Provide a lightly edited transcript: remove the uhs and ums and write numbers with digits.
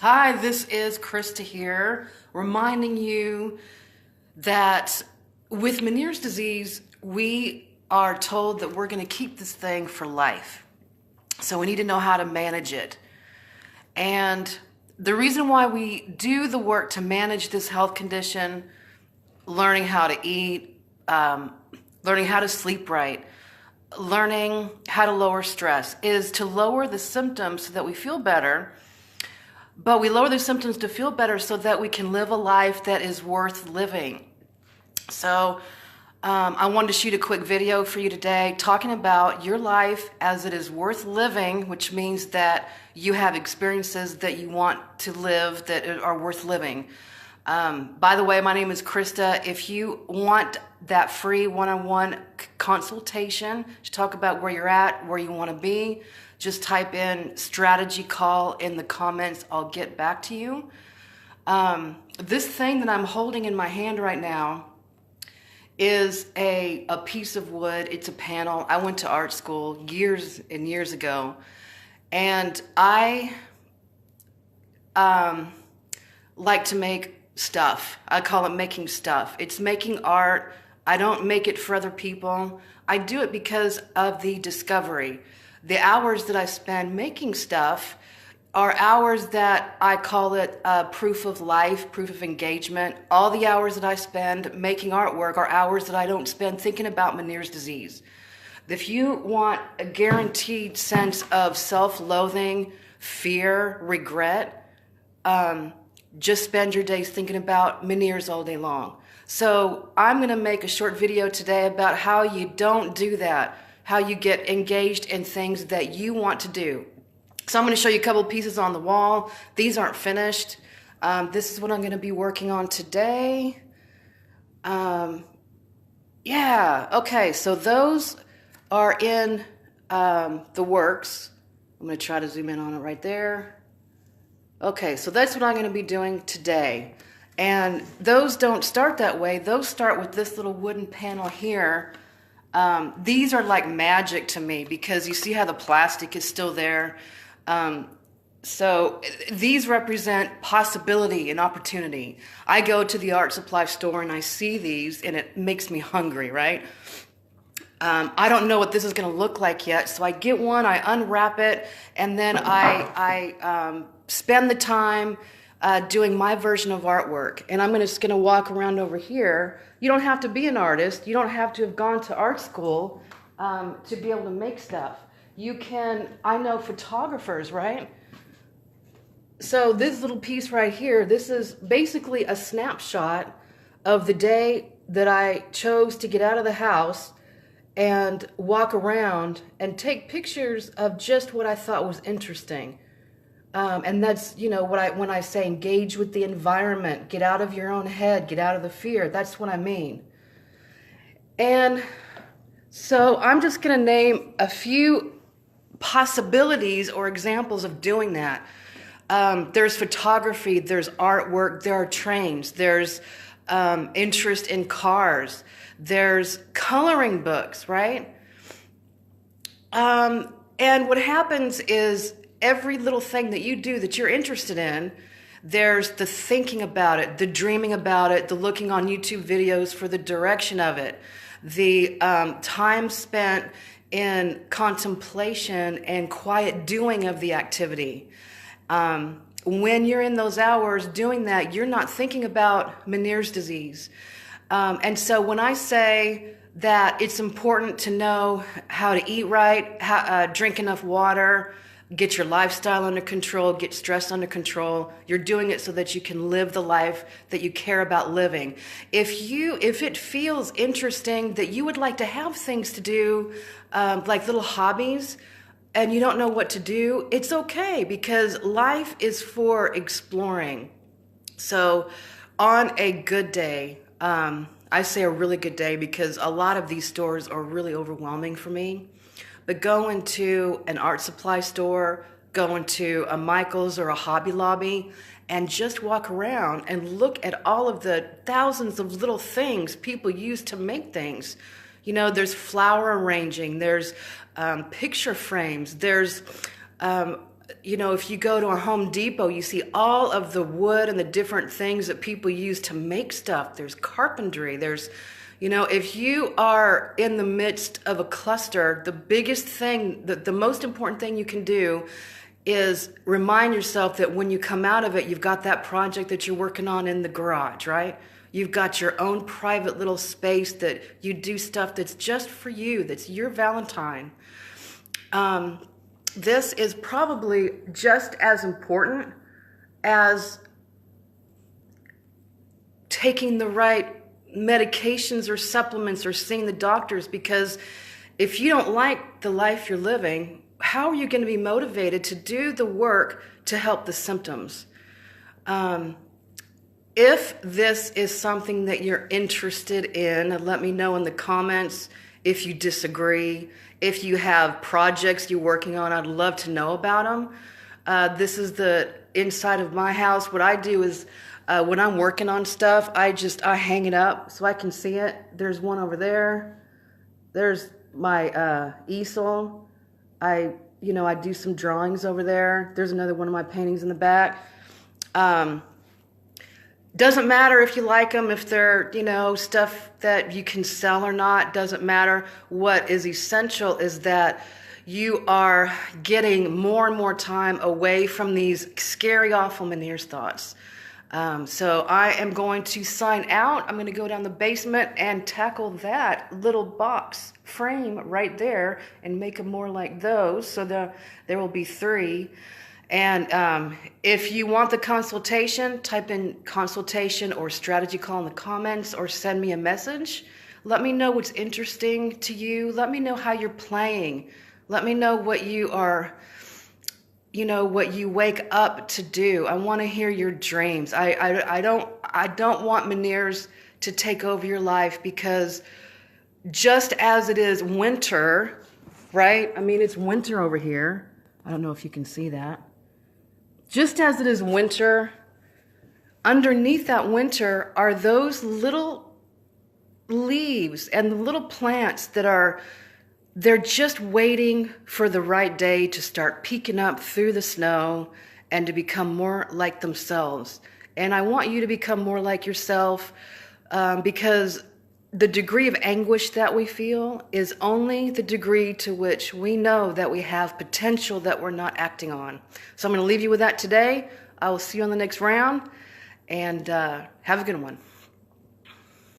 Hi, this is Krista here, reminding you that with Meniere's disease, we are told that we're going to keep this thing for life. So we need to know how to manage it. And the reason why we do the work to manage this health condition, learning how to eat, learning how to sleep right, learning how to lower stress, is to lower the symptoms so that we feel better. But we lower the symptoms to feel better so that we can live a life that is worth living. So I wanted to shoot a quick video for you today talking about your life as it is worth living, which means that you have experiences that you want to live that are worth living. By the way, my name is Krista. If you want that free one-on-one consultation to talk about where you're at, where you want to be, just type in strategy call in the comments. I'll get back to you. This thing that I'm holding in my hand right now is a piece of wood. It's a panel. I went to art school years and years ago, and I like to make stuff. I call it making stuff. It's making art. I don't make it for other people. I do it because of the discovery. The hours that I spend making stuff are hours that I call it proof of life, proof of engagement. All the hours that I spend making artwork are hours that I don't spend thinking about Meniere's disease. If you want a guaranteed sense of self-loathing, fear, regret, just spend your days thinking about Meniere's all day long. So I'm going to make a short video today about how you don't do that, how you get engaged in things that you want to do. So I'm going to show you a couple pieces on the wall. These aren't finished. This is what I'm going to be working on today. Yeah, okay, so those are in the works. I'm going to try to zoom in on it right there. Okay, so that's what I'm going to be doing today. And those don't start that way. Those start with this little wooden panel here. These are like magic to me because you see how the plastic is still there. So these represent possibility and opportunity. I go to the art supply store and I see these and it makes me hungry, right? I don't know what this is going to look like yet, so I get one, I unwrap it, and then I spend the time doing my version of artwork. And I'm just going to walk around over here. You don't have to be an artist. You don't have to have gone to art school to be able to make stuff. You can, I know photographers, right? So this little piece right here, this is basically a snapshot of the day that I chose to get out of the house and walk around and take pictures of just what I thought was interesting. And that's, you know, when I say engage with the environment, get out of your own head, get out of the fear, that's what I mean. And so I'm just going to name a few possibilities or examples of doing that. There's photography, there's artwork, there are trains, there's interest in cars, there's coloring books, right? And what happens is every little thing that you do that you're interested in, there's the thinking about it, the dreaming about it, the looking on YouTube videos for the direction of it, the time spent in contemplation and quiet doing of the activity. When you're in those hours doing that, you're not thinking about Meniere's disease. And so when I say that it's important to know how to eat right, drink enough water, get your lifestyle under control, get stress under control, you're doing it so that you can live the life that you care about living. If it feels interesting that you would like to have things to do, like little hobbies, and you don't know what to do, it's okay because life is for exploring. So on a good day, I say a really good day because a lot of these stores are really overwhelming for me. But go into an art supply store, go into a Michael's or a Hobby Lobby, and just walk around and look at all of the thousands of little things people use to make things. You know, there's flower arranging, there's picture frames, there's you know, if you go to a Home Depot, you see all of the wood and the different things that people use to make stuff. There's carpentry. There's, you know, if you are in the midst of a cluster, the biggest thing, the most important thing you can do is remind yourself that when you come out of it, you've got that project that you're working on in the garage, right? You've got your own private little space that you do stuff that's just for you, that's your Valentine. This is probably just as important as taking the right medications or supplements or seeing the doctors, because if you don't like the life you're living, how are you going to be motivated to do the work to help the symptoms? If this is something that you're interested in, let me know in the comments. If you disagree, if you have projects you're working on, I'd love to know about them. This is the inside of my house. What I do is when I'm working on stuff, I hang it up so I can see it. There's one over there. There's my easel. I do some drawings over there. There's another one of my paintings in the back. Doesn't matter if you like them, if they're, you know, stuff that you can sell or not, doesn't matter. What is essential is that you are getting more and more time away from these scary, awful Meniere's thoughts. So I am going to sign out. I'm going to go down the basement and tackle that little box frame right there and make them more like those. So there will be 3. And if you want the consultation, type in consultation or strategy call in the comments, or send me a message. Let me know what's interesting to you. Let me know how you're playing. Let me know what you are, you know, what you wake up to do. I want to hear your dreams. I don't want Meniere's to take over your life, because just as it is winter, right? I mean, it's winter over here. I don't know if you can see that. Just as it is winter, underneath that winter are those little leaves and the little plants that they're just waiting for the right day to start peeking up through the snow and to become more like themselves. And I want you to become more like yourself, because the degree of anguish that we feel is only the degree to which we know that we have potential that we're not acting on. So I'm going to leave you with that today. I will see you on the next round, and have a good one.